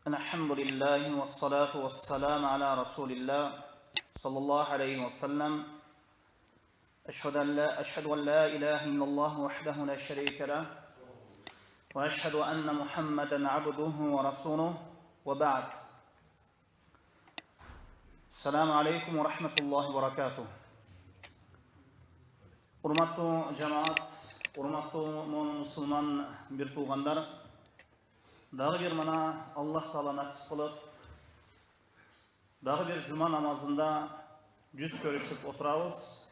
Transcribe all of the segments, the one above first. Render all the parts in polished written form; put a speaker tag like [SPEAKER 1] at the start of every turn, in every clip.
[SPEAKER 1] الحمد لله والصلاة والسلام على رسول الله صلى الله عليه وسلم أشهد أن لا إله إلا الله وحده لا شريك له وأشهد أن محمدا عبده ورسوله وبعد السلام عليكم ورحمة الله وبركاته. Урматтуу жамаат, урматтуу мусулман бир туугандар, дагы бир мана Аллах Таала насип кылып, дагы бир жума намазында жүз көрүшүп отурабыз.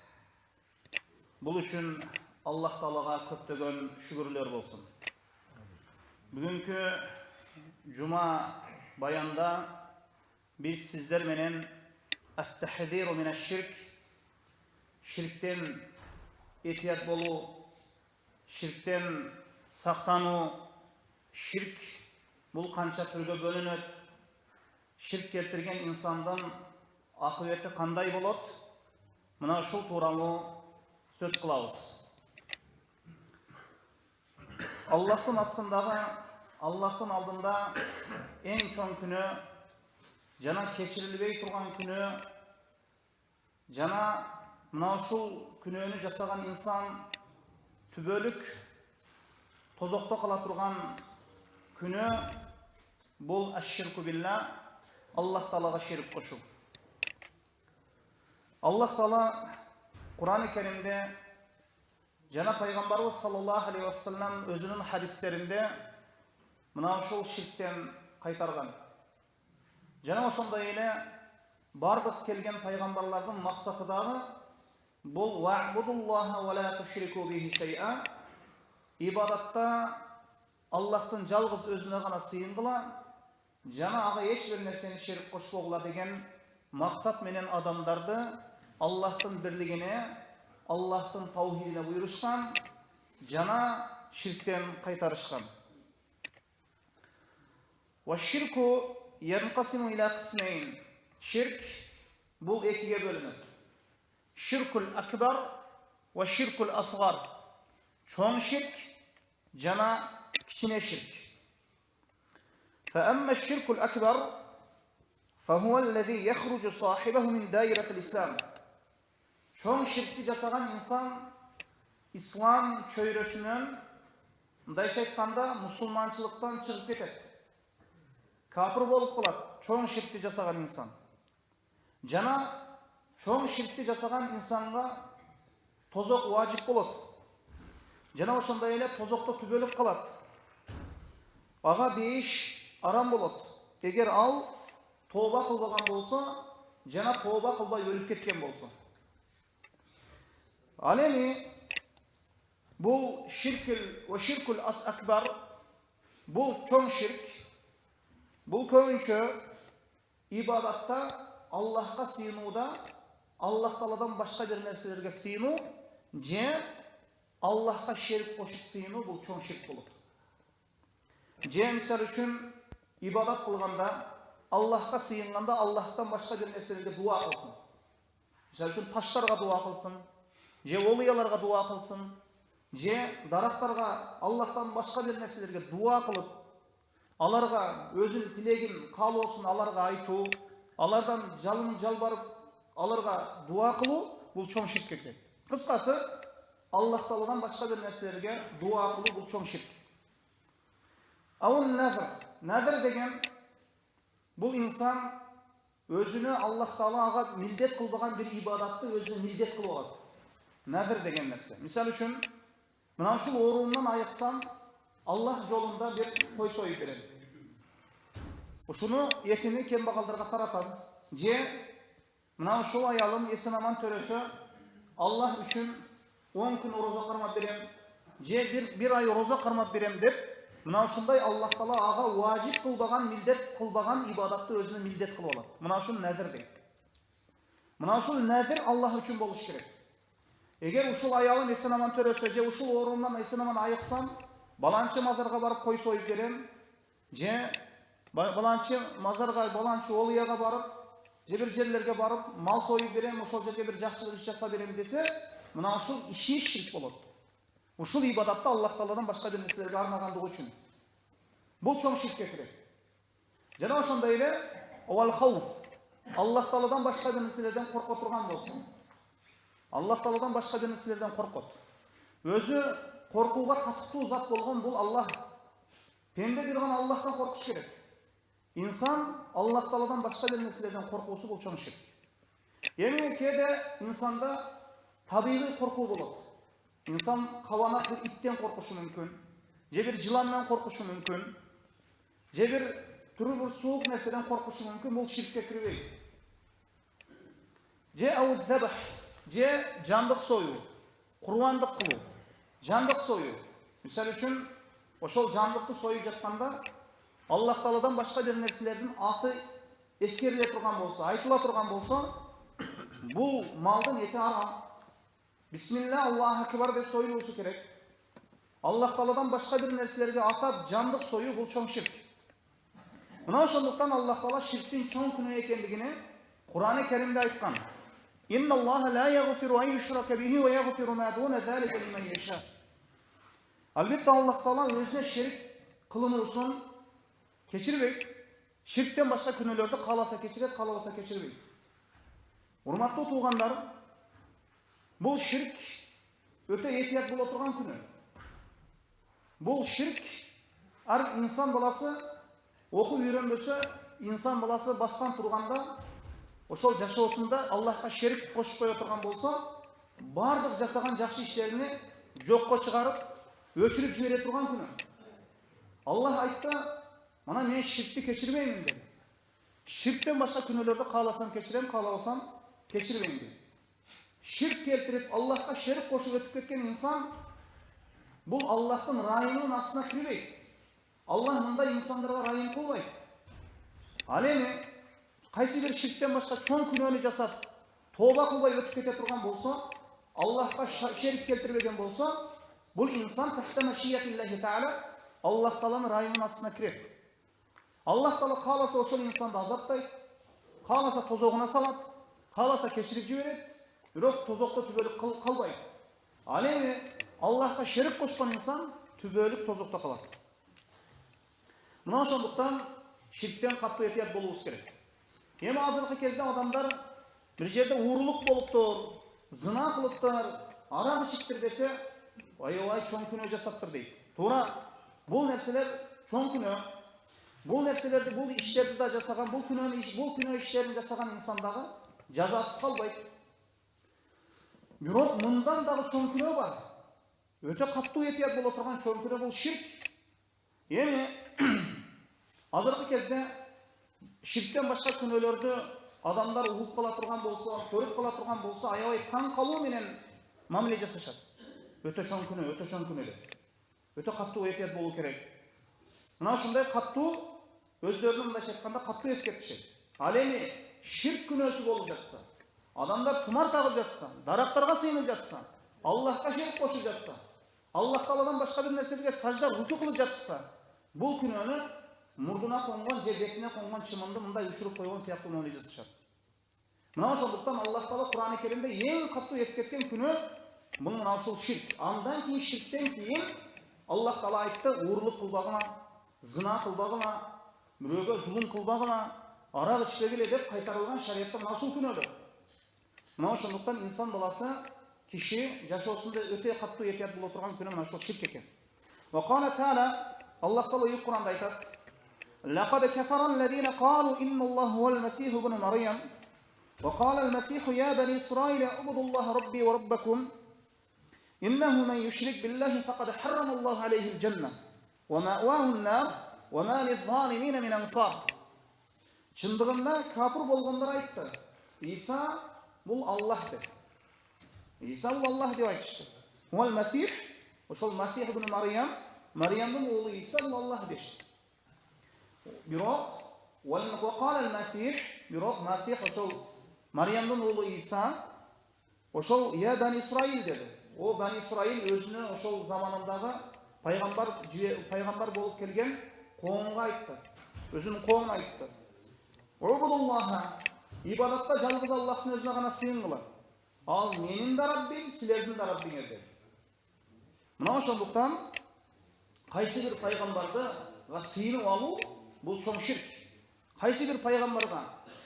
[SPEAKER 1] Бул үчүн Аллах Таалага көптөгөн шүгүрлөр болсун. Бүгүнкү жума баянда биз сиздер менен ат-тахзиру минаш-ширк, ширктен этият болуу, ширктен сактануу, ширк бул канча түргө бөлүнөт, ширк келтирген инсандын акыбети кандай болот, мына ушул тууралуу сөз кылабыз. Аллахтын астындагы, Аллахтын алдында эң чоң күнөө жана кечирилбей турган күнөө, жана мына ушул күнөөнү жасаган инсан түбөлүк тозокто кала турган күнөө бул аш-ширку билла, Аллах Таалага шерик кошуу. Аллах Таала Кур'ан-ы Керимде жана пайгамбарыбыз саллаллаху алейхи вассалам өзүнүн хадистеринде мына ушул ширктен кайтарган. Жана ошондой эле бардык келген пайгамбарлардын максаты дагы бул ва'будуллаха ва ла тушрику бихи шай'a, ибадатта Аллахтын жалгыз өзүнө гана сыйынгыла, жана ага эч бир нерсени шерик кошпогула деген максат менен адамдарды Аллахтын бирлигине, Аллахтын таухидине буйрушкан, жана ширктен кайтарышкан. Ва ширку янқасиму иля қисмейн. Ширк бул экиге бөлүнөт. Ширкул акбар ва ширкул асгар. Чоң ширк жана кичине ширк. فأما الشرك الأكبر فهو الذي يخرج صاحبه من دائرة الإسلام. Чоң ширкти жасаган инсан ислам чөйрөсүнөн, мындайча айтканда, мусулманчылыктан чыгып кетет. Капыр болуп калат, чоң ширкти жасаган инсан. Жана чоң ширкти жасаган инсанга тозок важип болот. Жана ошондой эле тозокто түбөлүп калат. Ага бейиш арам болот. Эгер ал тооба кылбаган болсо, жана тооба кылбай өлүп кеткен болсо. Ал эми бул ширкул акбар, бул чоң ширк, бул көбүнчө ибадатта Аллахка сыйынууда, Аллах Тааладан башка бир нерселерге сыйынуу, же Аллахка шерик кошуп сыйынуу бул чоң ширк болот. Же мисалы үчүн ибадат кылганда, Аллахка сыйынганда Аллахтан башка бир нерселерге дуа кылсын. Мисалы үчүн таштарга дуа кылсын, же олуяларга дуа кылсын, же дарактарга Аллахтан башка бир нерселерге дуа кылып, аларга өзүнүн тилегин, каалоосун аларга айтуу, алардан жалын жалбарып, аларга дуа кылуу бул чоң ширкке кирет. Кыскасы, Аллах Тааладан башка бир нерселерге дуа кылуу бул чоң ширк. Аун назр деген бул инсан өзүнө Аллах Таала ага милдет кылбаган бир ибадатты өзүнө милдет кылып алат. Назр деген нерсе. Мисалы үчүн, мына ушул оорумдан айыксам, Аллах жолунда бир кой союп берем. Ушуну этини кембагалдарга таратам. Же мына ушул аялым эсен аман төрөсө, Аллах үчүн 10 күн орозо кармап берем, же бир ай орозо кармап берем деп, мына ушундай Аллах Таала ага важип кылбаган, милдет кылбаган ибадатты өзүнө милдет кылып алат. Мына ушул назр дейт. Мына ушул назр Аллах үчүн болуш керек. Эгер ушул аялым эсен аман төрөсө, же ушул оорумдан эсен аман айыксам, баланчы мазарга барып кой союп берем, же баланчы мазарга, баланчы олуяга барып, же бир жерлерге барып, мал союп берем, ошол жерге бир жакшылык иш жасап берем десе, мына ушул иши ширк болот. Ушул ибадатты Аллах Тааладан башка бир нерселерге арнагандыгы үчүн. Бул чоң ширкке кирет. Жана ошондой эле вал хауф. Аллах Тааладан башка бир нерселерден корко турган болсо. Аллах Тааладан башка бир нерселерден коркот. Өзү коркууга татыктуу зат болгон бул Аллах. Пенде бир гана Аллахтан коркуш керек. İnsan Allah Teala'dan başka bir nерселерден korkusu bul чоң ширк. Эми кээде insanda tabii korku болот. İnsan кабанат bir itten korkuшу мүмкүн, же bir жыландан korkuшу мүмкүн, же bir түрү bir суук нерседен korkuшу мүмкүн, бул ширкке кирбейт. Же ауз-забх, же жандык союу, курбандык кылуу, жандык союу. Мисалы үчүн ошол жандыкты союп жатканда Аллах Тааладан башка бир нерселердин аты эскериле турган болсо, айтыла турган болсо, бул малдын эти арам. Бисмилла, Аллаху акбар деп союлуусу керек. Аллах Тааладан башка бир нерселерге атап жандык союу бул чоң ширк. Мына ошондуктан Аллах Таала ширктин чоң күнөө экендигини Кур'ан-ы Керимде айткан. Инна Аллаха ла ягфиру ан юшрака бихи ва ягфиру ма дуна залика лиман яша. Албетте Аллах Таала өзүнө ширк кылынуусун кечирбейт. Ширктен башка күнөөлөрдү кааласа кечирет, каалабаса кечирбейт. Урматтуу туугандар, бул ширк өтө этият боло турган күнөө. Бул ширк ар инсан баласы окуп үйрөнбөсө, инсан баласы бастан турганда, ошол жашоосунда Аллахка ширк кошуп кое турган болсо, бардык жасаган жакшы иштерини жокко чыгарып, өчүрүп жибере турган күнөө. Аллах айтты: "Мана мен ширкти кечирбеймин" dedi. Ширктен башка күнөөлөрдү кааласам кечирем, каалабасам кечирбейм dedi. Ширк келтирип, Аллахка шерик кошуп өтүп кеткен инсан бул Аллахтын райымынын астына кирбейт. Аллах мындай инсандарга райым кылбайт. Ал эми кайсы бир ширктен башка чоң күнөөнү жасап, тооба кылбай өтүп кете турган болсо, Аллахка шерик келтирбеген болсо, бул инсан тахта машиятиллахи таала Аллах Тааланын райымынын астына кирет. Аллах Таала кааласа ошол инсанды азаптайт, кааласа тозогуна салат, кааласа кечирип жиберет, бирок тозокто түбөлүк калбайт. Ал эми Аллахка шерик кошкон инсан түбөлүк тозокто калат. Мына ошондуктан ширктен катуу этият болуубуз керек. Эми азыркы кезде адамдар бир жерде уурулук болуптур, зына кылыптыр, арак ичиптир десе, аябай чоң күнөө жасаптыр дейт. Туура, бул нерселер чоң күнөө. Бул нерселерди, бул иштерди да жасаган, бул күнөө иштерин жасаган инсан дагы жазасыз калбайт. Бирок мындан дагы чоң күнөө бар. Өтө катуу этият боло турган чоң күнөө бул ширк. Эми азыркы кезде ширктен башка күнөөлөрдү адамдар угуп кала турган болсо, көрүп кала турган болсо, аябай таң калуу менен мамиле жасашат. Өтө чоң күнөө, өтө чоң күнөө. Өтө катуу этият болуу керек. Мына ушундай катуу өздөрүнүн мындайча айтканда катуу эскертишет. Ал эми ширк күнөөсү болуп жатса, адамдар тумар тагып жатса, дарактарга сыйынып жатса, Аллахка шерик кошуп жатса, Аллах Тааладан башка бир нерселерге сажда руку кылып жатса, бул күнөөнү мурдуна конгон же бетине конгон чымынды мындай учуруп койгон сыяктуу мамиле жасашат. Мына ошондуктан Аллах Таала Кур'ан-ы Керимде эң катуу эскерткен күнөө бул мына ушул ширк. Андан кийин ширктен кийин Аллах Таала айтты: уурулук кылбагыла, зына кылбагыла, бирөөгө зулум кылбагыла, арак ичпегиле деп кайтарылган шариятта мына ушул күнөөлөр. Мына ошондуктан инсан баласы киши жашоосунда өтө катуу этият боло турган күнөө мына ушул ширк экен. Ва кала таала, Аллах Таала Кур'анда айтат: "Лакад кафара аллазина қалу инна Аллаха хувал масих ибн Марьям, ва қала ал-масих я бани Исраиля убуду Аллаха рабби ва раббакум, иннаху ман юшрик биллахи фақад харрама Аллаху алейхи ал-джанна, ва маъваху ан-нар, ва ма лиз-залимина мин ансар." Чындыгында кафир болгондар айтты: Иса бул Аллах деп. Иса бул Аллах деп айтышты. Хувал масих, ошол Масих ибн Марьям, Марьямдын уулу Иса бул Аллах дешти. Бирок وقال المسيح бирок Масих ошол Марьямдын уулу Иса ошол я бани Исраил деди. О бани Исраил өзүнө ошол заманындагы пайгамбар болуп келген коомго айтты. Өзүнүн коомуна айтты: "Убудуллаха, ибадатта жалгыз Аллахтын өзүнө гана сыйынгыла. Ал менин да Раббим, силердин да Раббиңер" деди. Мына ошондуктан кайсы бир пайгамбарды сыйынып алуу бул чоң ширк. Кайсы бир пайгамбарга,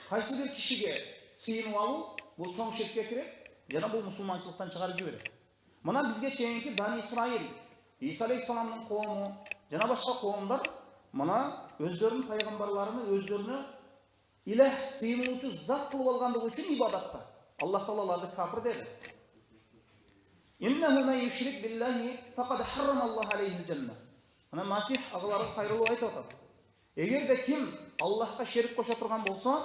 [SPEAKER 1] кайсы бир кишиге сыйынып алуу бул чоң ширкке кирет, жана бул мусулманчылыктан чыгарып жиберет. Мына бизге чейинки Бани Исраил, Иса алейхиссаламдын коому жана башка коомдар мына өздөрүнүн пайгамбарларын өздөрүнө илех сыйынуучу зат кылып алгандыгы үчүн ибадатта Аллах Таала аларды кафир деди. Иннаху ман юшрик биллахи факад харрама Аллах алейхи жанна. Мына Масих агалары кайрылып айтып атат. Эгерде ким Аллахка шерик кошо турган болсо,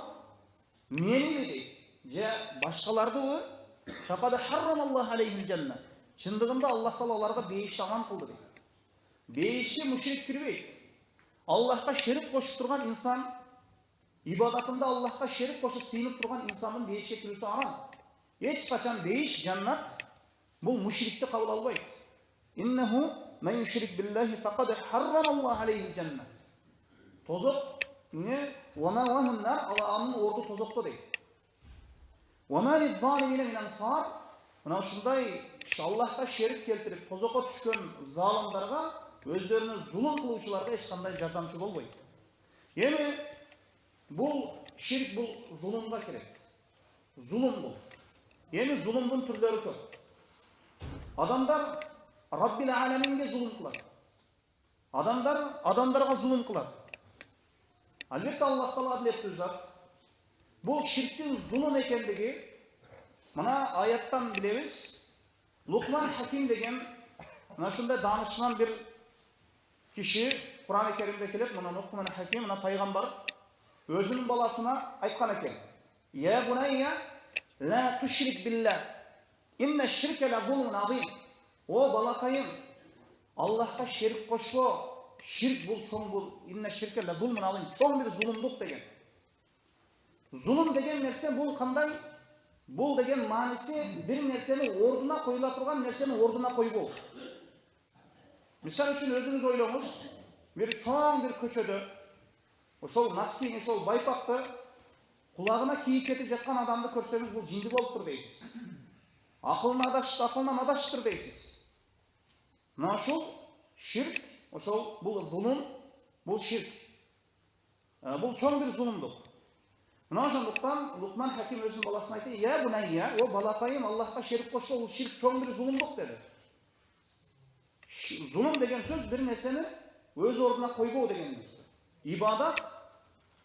[SPEAKER 1] мени дейт, же башкалардыбы, факад харрама Аллах алейхи жанна. Чындыгында Аллах Таала аларга бейишти аман кылды дейт. Бейишке мушрик кирбейт. Аллахка шерик кошуп турган инсан, ибадатында Аллахка шерик кошуп сыйынып турган инсандын бейишке кирүүсү арам. Эч качан бейиш, жаннат бул мушрикти кабыл албайт. Иннаху ман юшрик биллахи факад харрама Аллах алейхи жанна. Тозок не вана вахуннар Аллахтын орду тозокто дейт. Вана лиззалимина мин ансар. Мына ушундай Аллахка шерик келтирип тозокко түшкөн залымдарга, өздөрүнө зулум кылуучуларга эч кандай жардамчы болбойт. Эми бул ширк бул зулумга кирет. Зулум бул. Эми зулумдун түрлөрү көп. Адамдар Раббил аламинге зулум кылат. Адамдар адамдарга зулум кылат. Албетте Аллах Таала адилеттүү зат. Бул ширктин зулум экендиги мына аяттан билебиз. Лукман Хаким деген мына ушундай даанышман бир киши Кур'ан-ы Керимде келет. Мына Лукман Хаким мына пайгамбар өзүнүн баласына айткан экен. Я бунайя ла тушрик биллах. Инна ширка ла зулмун азим. О балакайым, Аллахка шерик кошпо. Ширк бул чоң бул. Инна ширка ла зулмун азим. Чоң бир зулумдук деген. Зулум деген нерсе бул кандай? Бул деген мааниси бир нерсени ордуна коюла турган нерсени ордуна койбоо. Мисал үчүн өзүңүз ойлоңуз, бир чоң бир көчөдө ошол Наскин, ошол байпакты кулагына кийип кетип жаткан адамды көрсөңүз, бул жинди болуптур дейсиз. Акылынан адаштыр дейсиз. Мына ушул ширк, ошол бул зулум, бул ширк. Бул чоң бир зулумдук. Мына ошондуктан Лукман Хаким өзүнүн баласына айтты: "Я бунайя, о балакайым, Аллахка шерик кошпо, бул ширк чоң бир зулумдук" деди. Зулум деген сөз бир нерсени өз ордуна койбоо деген нерсе. Ибадат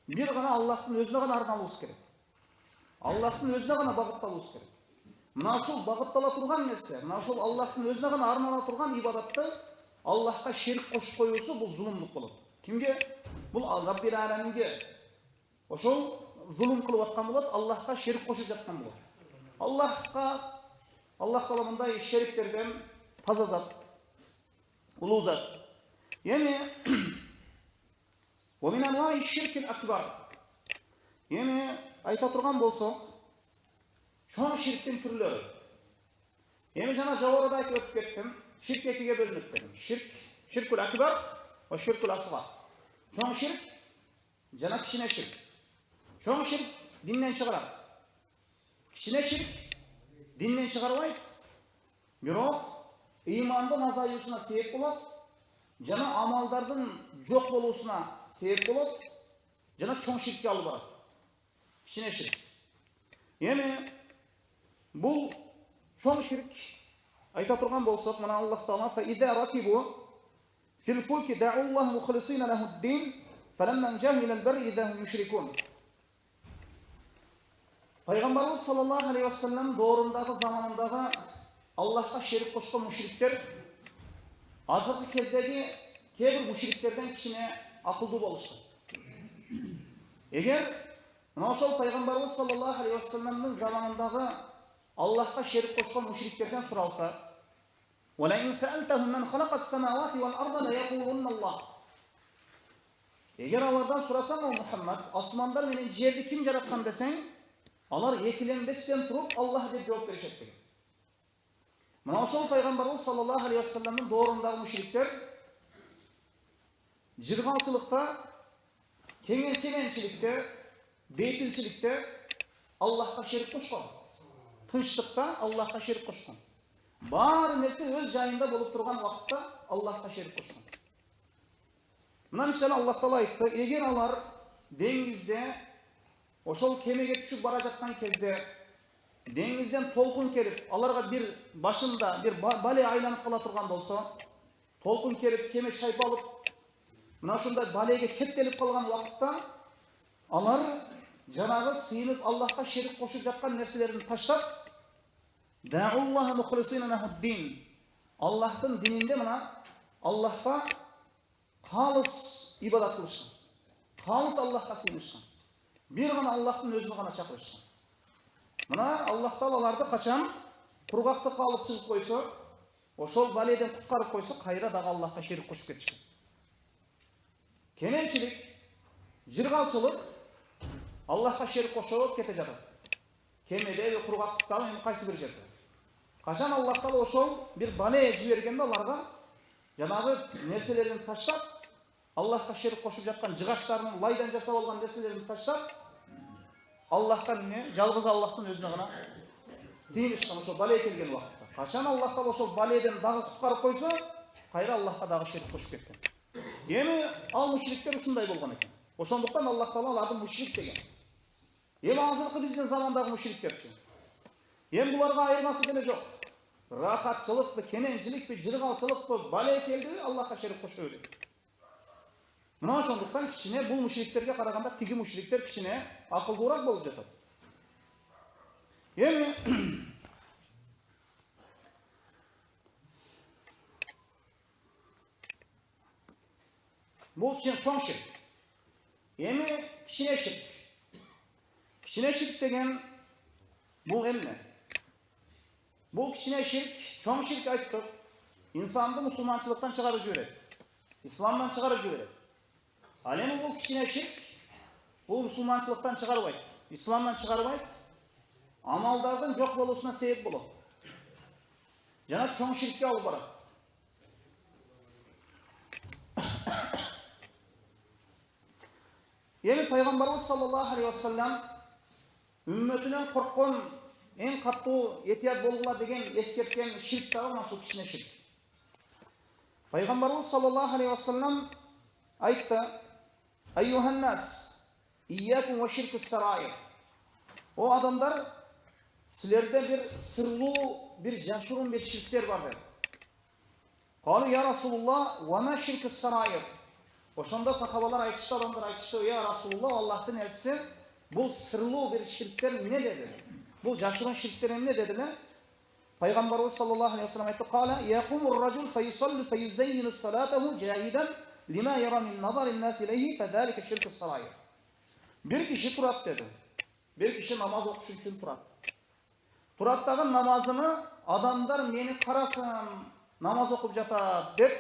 [SPEAKER 1] бир гана Аллахтын өзүнө гана арналуусу керек. Аллахтын өзүнө гана багытталуусу керек. Мына ушул багыттала турган нерсе, мына ушул Аллахтын өзүнө гана арнала турган ибадатты Аллахка шерик кошуп коюусу бул зулумдук болот. Кимге? Бул Раббил аламинге. Ошол зулум кылып аткан болот, Аллахка шерик кошуп жаткан болот. Аллах Таала мындай шериктерден таза зат, улуу зат. Эми ومن أنواع الشرك الأكبر. Эми айта турган болсок, чоң ширктин түрлөрү. Эми жана жогоруда айтып өтүп кеттим, ширк экиге бөлүнөт дедим. Ширкул акбар ва ширкул асгар. Чоң ширк жана кичине ширк. Чоң ширк динден чыгарат. Кичине ширк динден чыгарбайт. Бирок ыймандын азаюусуна себеп болот, жана амалдардын жок болуусуна себеп болот, жана чоң ширкке алып барат. Кичине ширк. Эми бул чоң ширк айта турган болсок, мына Аллах Таала "Фа иза ракибу фил фулки дa'u Аллах мухлисина лаху ад-дин, фаламма джа'у ила ал-барри иза хум юшрикун." Пайгамбарыбыз саллаллаху алейхи ва саллям доорундагы заманындагы Аллахка шерик кошкон мушриктер азыркы кездеги кээ бир мушриктерден кичине акылдуу болушкан. Эгер мына ошол пайгамбарыбыз саллаллаху алейхи ва саллямдын заманындагы Аллахка шерик кошкон мушриктерден суралса, "Ва ин са'алтахум ман халаqa as-samawati wal-arda la yaqulunna Allah." Эгер алардан сурасаң, о Мухаммад, асмандар менен жерди ким жараткан десең, алар экиленбестен туруп Аллах деп жооп беришет деген. Мына ошол пайгамбарыбыз саллаллаху алейхи ва саллямдын доорундагы мушриктер жыргалчылыкта, кеңенчиликте, бейтилчиликте Аллахка шерик кошкон. Тынчтыкта Аллахка шерик кошкон. Баары нерсе өз жайында болуп турган убакытта Аллахка шерик кошкон. Мына мисалы Аллах Таала айтты: "Эгер алар деңгизде ошол кемеге түшүп бара жаткан кезде деңизден толкун келип, аларга бир башында бир бале айланып кала турган болсо, толкун келип, кеме чайпалып, мына ушундай балеге кептелип калган убакытта алар жанагы сыйынып Аллахка шерик кошуп жаткан нерселерин таштап, дa'уллаха мухлисина лаху-д-дин, Аллахтын дининде мына Аллахка калыс ибадат кылышкан, калыс Аллахка сыйынышкан, бир гана Аллахтын өзүнө гана чакырышкан. Мына Аллах Таала аларды качан кургактыкка алып чыгып койсо, ошол баледен куткарып койсо, кайра дагы Аллахка шерик кошуп кетишкен. Кененчилик, жыргалчылык Аллахка шерик кошуп кете жатат. Кемеде, кургактыкта, эми кайсы бир жерде. Качан Аллах Таала ошол бир бале жибергенде аларга жанагы нерселерин таштап, Аллахка шерик кошуп жаткан жыгаштарын, лайдан жасап алган нерселерин таштап, Аллахтан эмне? Жалгыз Аллахтын өзүнө гана сыйынышкан ошол бале келген убакытта. Качан Аллах Таала ошол баледен дагы куткарып койсо, кайра Аллахка дагы шерик кошуп кеткен. Эми ал мушриктер ушундай болгон экен. Ошондуктан Аллах Таала аларды мушрик деген. Эми азыркы биздин замандагы мушриктерчи. Эми буларга айырмасы деле жок. Рахатчылыкпы, кененчиликпи, жыргалчылыкпы, бале келдиби, Аллахка шерик кошо берет. Мына ошондуктан кичине бул мушриктерге караганда тиги мушриктер кичине акылдуураак болуп жатат. Эми бул чоң ширк. Эми кичине ширк. Кичине ширк деген бул эмне? Бул кичине ширк, чоң ширк айттык. Инсанды мусулманчылыктан чыгарып жиберет. Исламдан чыгарып жиберет. Ал эми бул кичине ширк, бул мусулманчылыктан чыгарбайт, исламдан чыгарбайт, амалдардын жок болуусуна себеп болот. Жана чоң ширкке алып барат. Эми пайгамбарыбыз саллаллаху алейхи ва саллям үммөтүнөн корккон эң каттуу этият болгула деген эскерткен ширк дагы ушул кичине ширк. Пайгамбарыбыз саллаллаху алейхи ва саллям айтты: Айюханнас, iyyakum ва ширкус сараир. О адамдар, силерде бир сырлуу, бир жашыруун бир ширктер бар деп. Калу я Расулулла, ва ма ширкус сараир. Ошондо сахабалар айтышты, адамдар айтышты: я Расулулла, Аллахтын элчиси, бул сырлуу бир ширктер эмне деди? Бул жашыруун ширктер эмне дедилер? Пайгамбарыбыз саллаллаху алейхи ва саллям айтты: кала якумур ражул файюсалли файюзаййину салатаху жаидан лима яра мин назарин нас илейхи фазалика ширкус сараир. Бир киши турат деди. Бир киши намаз окуш үчүн турат. Турат дагы намазыны адамдар мени карасын, намаз окуп жатат деп,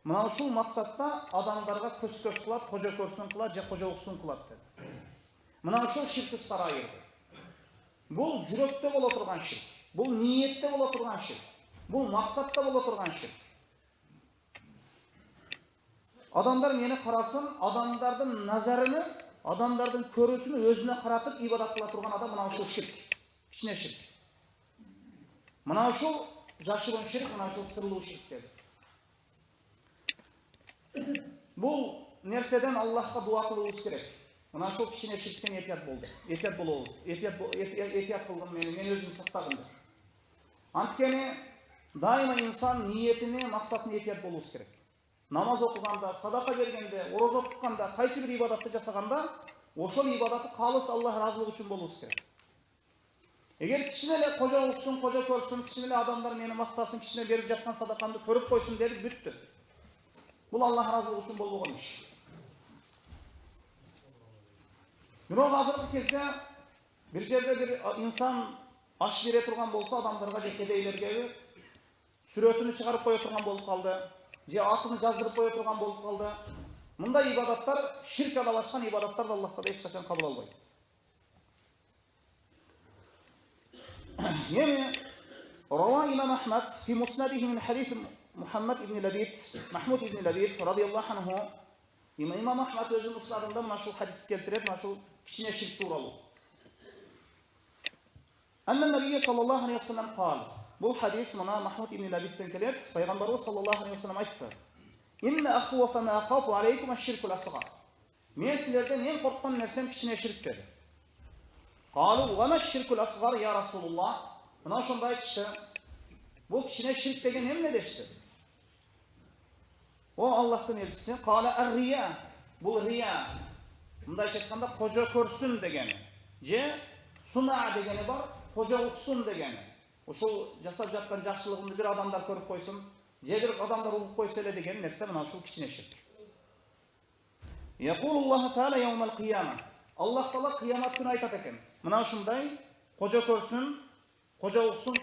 [SPEAKER 1] мына ушул максатта адамдарга көз кылат, кожо көрсүн кылат, же кожолуксун кылат деди. Мына ушул ширкус сараир. Бул жүрөктө боло турган ширк. Бул ниетте боло турган ширк. Бул максатта боло турган ширк. Адамдар мени карасын, адамдардын назарыны, адамдардын көрүүсүнү өзүнө каратып ибадат кыла турган адам мына ушул ширк. Кичине ширк. Мына ушул жашыруун ширк, мына ушул сырлуу ширк. Бул нерседен Аллахка дуа кылуубуз керек. Мына ушул кичине ширктен этият болду. Этият болобуз. Этият кылгын мен өзүм сактагын деп. Анткени дайыма инсан ниетине, максатына этият болуубуз керек. Намаз окуганда, садака бергенде, орозо тутканда, кайсы бир ибадатты жасаганда, ошол ибадаты калыс Аллах ыраазылыгы үчүн болуубуз керек. Эгер кичине эле кожолуксун, кожо көрсүн, кичине эле адамдар мени мактасын, кичине берип жаткан садакамды көрүп койсун дедик, бүттү. Бул Аллах ыраазылыгы үчүн болбогон иш. Бирок азыркы кезде бир жерде бир инсан аш бере турган болсо, адамдарга же кедейлерге сүрөтүнү чыгарып кое турган болуп калды, же атыны жаздырып кое турган болуп калды. Мындай ибадаттар, ширк аралашкан ибадаттарды Аллах Таала эч качан кабыл албайт. Эми рава имам Ахмад фи муснадихи мин хадис Мухаммад ибн Лабид, Махмуд ибн Лабид радияллаху анху, имам Ахмад өзүнүн муснадында мына ушул хадисти келтирет, мына ушул кичине ширк тууралуу. Анна набий саллаллаху алейхи ва саллям кал. Бул хадис мына Махмуд ибн Лабидтен келет. Пайгамбарыбыз саллаллаху алейхи ва саллям айтты: "Инна ахвафа ма ахафу алейкум аш-ширкул асгар." мен сілерден ең қорыққан нәрсем кішкене ширк деді. Қалу ва ма ширкул асғар я Расулуллах. Мынау сонда айтышты. Бұл кішкене ширк деген не дешті? О Аллахтың елшісі, қала ар-рия. Бұл рия. Мұндай айтқанда қожа көрсін дегені. Же суна дегені бар, қожа ұқсын дегені. Ошол жасап жатқан жақсылығымды бір адамдар көріп қойсын, же бір адамдар ұғып қойса еле деген нәрсе мынау шул кішкене ширк. Яқулуллаху тағала яумал қияма. Аллах Таала қиямат күні айтады екен. Мынау шындай қожа көрсін, қожа ұқсын,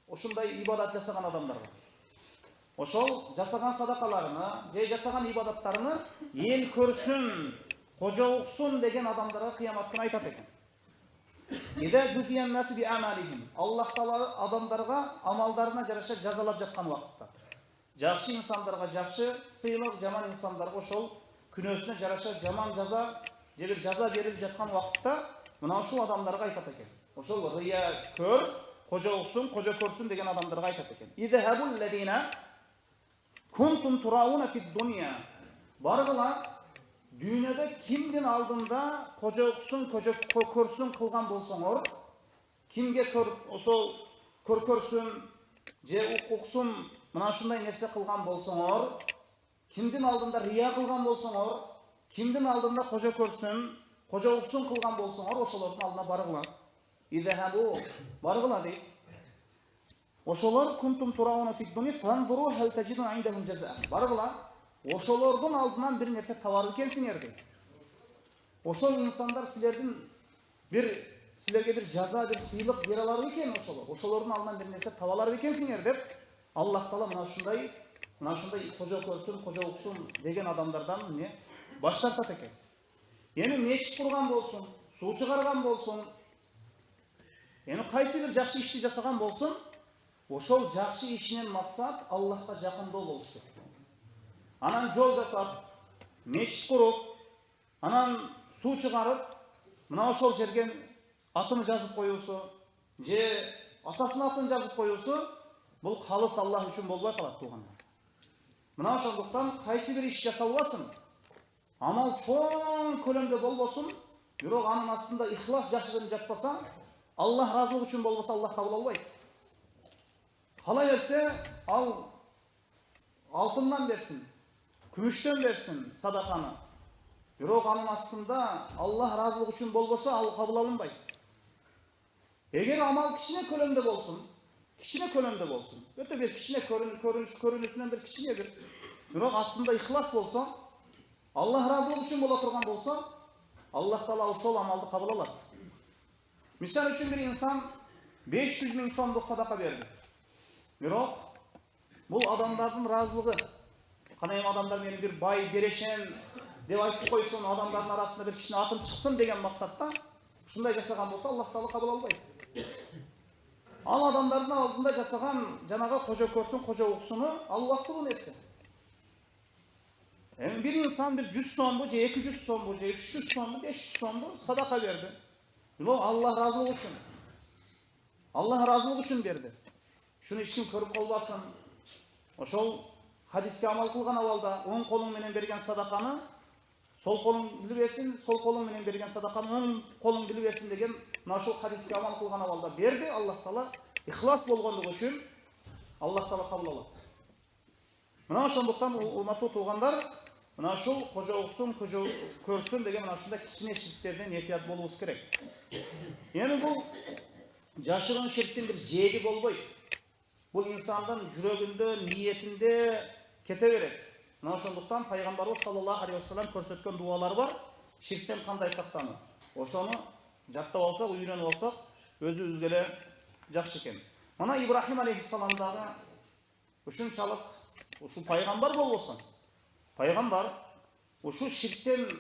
[SPEAKER 1] ошындай ибадат жасаған адамдарға. Ошол жасаған садақаларына, же жасаған ибадаттарына ел көрсін, қожа ұқсын деген адамдарға қиямат күні айтады екен. Ида жуфиян наси би амалихим. Аллах Таала адамдарға амалдарына жараша жазалап жатқан уақытта. Жақсы инсандарға жақсы сыйлық, жаман инсандарға ошол күнөөсүнө жараша жаман жаза, же бир жаза берилип жатқан уақытта мына ушул адамдарға айтат екен. Ошол рия көр, қожа ұқсын, қожа көрсін деген адамдарға айтат екен. Идхабул лазина кунтум турауна фид дуния. Барғыла дүйнөдө кимдин алдында қожа ұқсын, қожа көрсін қылған болсоңор, кимге ошол көрсін, же ұқсын, мына ушундай нерсе кылган болсоңор, кимдин алдында рия кылган болсоңор, кимдин алдында қожа көрсін, қожа ұқсын кылган болсоңор, ошолордун алдына баргыла. Идхабу, баргыла дейт. Ошолор кунтум турауна фид дуния фанзуру хал таджиду индахум жаза. Баргыла, ошолордун алдынан бир нерсе табар экенсиңер дейт. Ошол инсандар силерге бир жаза, бир сыйлык бере алар экен ошолор. Ошолордун алдынан бир нерсе таба алар экенсиңер деп Аллах Таала мына ушундай қожа көрсін, қожа ұқсын деген адамдардан не баш тартат екен. Эми мечит курган болсун, суу чыгарган болсун, эми кайсы бир жакшы ишти жасаган болсун, ошол жакшы ишинен максат Аллахка жакындоо болуш керек. Анан жол жасап, мечит куруп, анан суу чыгарып, мына ошол жерге атын жазып коюусу, же атасынын атын жазып коюусу, бул калыс Аллах үчүн болбой калат туугандар. Мына ошондуктан кайсы бир иш жасалбасын, амал чоң көлөмдө болбосун, бирок анын астында ихлас жакшыдан жатпаса, Аллах разылык үчүн болбосо Аллах кабыл албайт. Кала берсе, ал алтындан берсин, күмүштөн берсин садаканы. Бирок анын астында Аллах разылык үчүн болбосо, ал кабыл алынбайт. Эгер амал кичине көлөмдө болсун, өтө бир кичине көрүнүшүнөн бир кичине бир, бирок астында ихлас болсо, Аллах разылык үчүн боло турган болсо, Аллах Таала ошол амалды кабыл алат. Мисал үчүн бир инсан 500 000 сомдук садака берди. Бирок бул адамдардын разылыгы, кана эми адамдар мени бир бай берешен деп айтып койсун, адамдардын арасында бир кичине атым чыксын деген максатта ушундай жасаган болсо, Аллах Таала кабыл албайт. Ал адамдардын алдында жасаган жанага қожа көрсүн, қожа ұқсыны аллахтуу нерсе. Эми бир инсан бир 100 сомду, же 200 сомду, же 300 сомду, 500 сомду садака берди. Бул Аллах разылыгы үчүн. Аллах разылыгы үчүн берди. Шуну эч ким көрүп калбасын. Ошол хадиске амал кылган абалда оң колуң менен берген садаканы сол колуң билбесин, сол колуң менен берген садаканы оң колуң билбесин деген ошол хадиске амал кылган абалда берди. Аллах Таала ихлас болгондугу үчүн Аллах Таала кабыл алат. Мына ошондуктан урматтуу туугандар, мына ушул қожа ұқсын, қожа көрсүн деген мына ушундай кичине ширктерден этият болуубуз керек. Эми бул жашыгын ширктин бир жээги болбойт. Бул инсандын жүрөгүндө, ниетинде кете берет. Мына ошондуктан пайгамбарыбыз саллаллаху алейхи вассалам көрсөткөн дуалар бар. Ширктен кандай сактануу? Ошону жаттап алсак, үйрөнүп алсак, өзүбүзгө эле жакшы экен. Мына Ибрахим алейхиссаламдагы ушунчалык ушул пайгамбар болбосо, пайгамбар ушул ширктен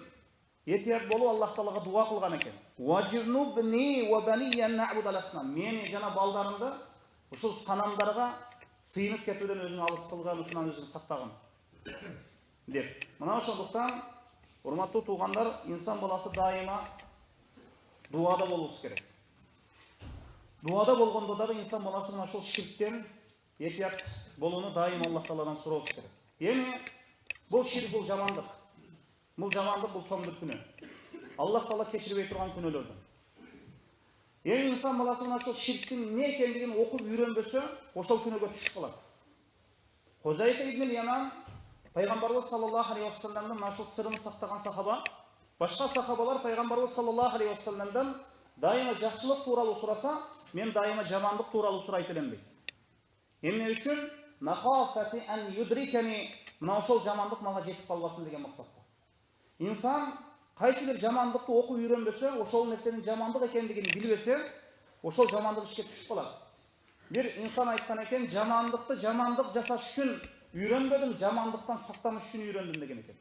[SPEAKER 1] этият болуп Аллах Таалага дуа кылган экен. Важирнубни ва баниян набуд аласнам. Мени жана балдарымды ушул санамдарга сыйынып кетүүдөн өзүң алыс кылган, ушунан өзүң сактагын деп. Мына ошондуктан урматтуу туугандар, инсан баласы дайыма дуада болуубуз керек. Дуада болгондо дагы инсан баласы мына ушул ширктен этият болууну дайым Аллах Тааладан сурообуз керек. Эми бул ширк, бул жамандык. Бұл жамандық, бұл чоң бір күнә. Аллах Таала кешірбей тұрған күнәлерден. Ел инсан баласы мына ширктің не екендігін оқып үйренбесе, ошол күнәгө түшүп калат. Хузайфа ибн Яман пайғамбарымыз саллаллаху алейхи уассаламның мына сырын сақтаған сахаба, башқа сахабалар пайғамбарымыз саллаллаху алейхи уассаламдан дайыма жақсылық туралы сұраса, мен дайыма жамандық туралы сұрайтын едім дейді. Эмне үчүн? Махафати ан юдрикани, мына ошол жамандық мага жетип калбасын деген максатта. Инсан кайсы бир жамандыкты окуп үйрөнбөсө, ошол нерсенин жамандык экендигин билбесе, ошол жамандык ишке түшүп калат. Бир инсан айткан экен, жамандыкты жамандык жасаш үчүн үйрөнбөдүм, жамандыктан сактаныш үчүн үйрөндүм деген экен.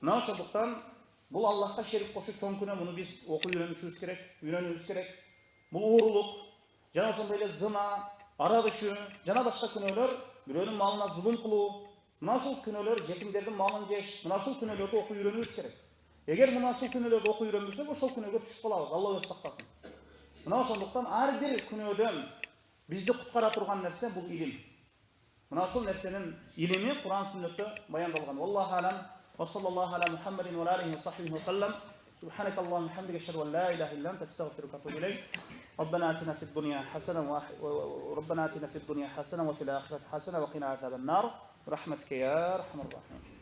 [SPEAKER 1] Мына ошондуктан бул Аллахка шерик кошуу чоң күнөө, муну биз окуп үйрөнүшүбүз керек. Бул уурулук, жана ошондой эле зына, арак ичүү, жана башка күнөөлөр, бирөөнүн малына зулум кылуу, мына ушул күнөөлөр, жетимдердин малын жеш, мына ушул күнөөлөрдү окуп үйрөнүбүз керек. Эгер мына ушул күнөөлөрдү окуп үйрөнбөсөк, ошол күнөөгө түшүп калабыз. Алла өзү сактасын. Мына ошондуктан ар бир күнөөдөн бизди куткара турган нерсе бул илим. Мына ушул нерсенин илими Кур'ан сүннөттө баяндалган. Валлаху алам. Ва саллаллаху ала Мухаммадин ва алейхи ва сахбихи ва саллам. سبحانك اللهم وبحمدك اشهد ان لا اله الا انت استغفرك واتوب اليك. ربنا اتنا في الدنيا حسنه وربنا اتنا في الدنيا حسنه وفي الاخره حسنه وقنا عذاب النار برحمتك يا ارحم الراحمين.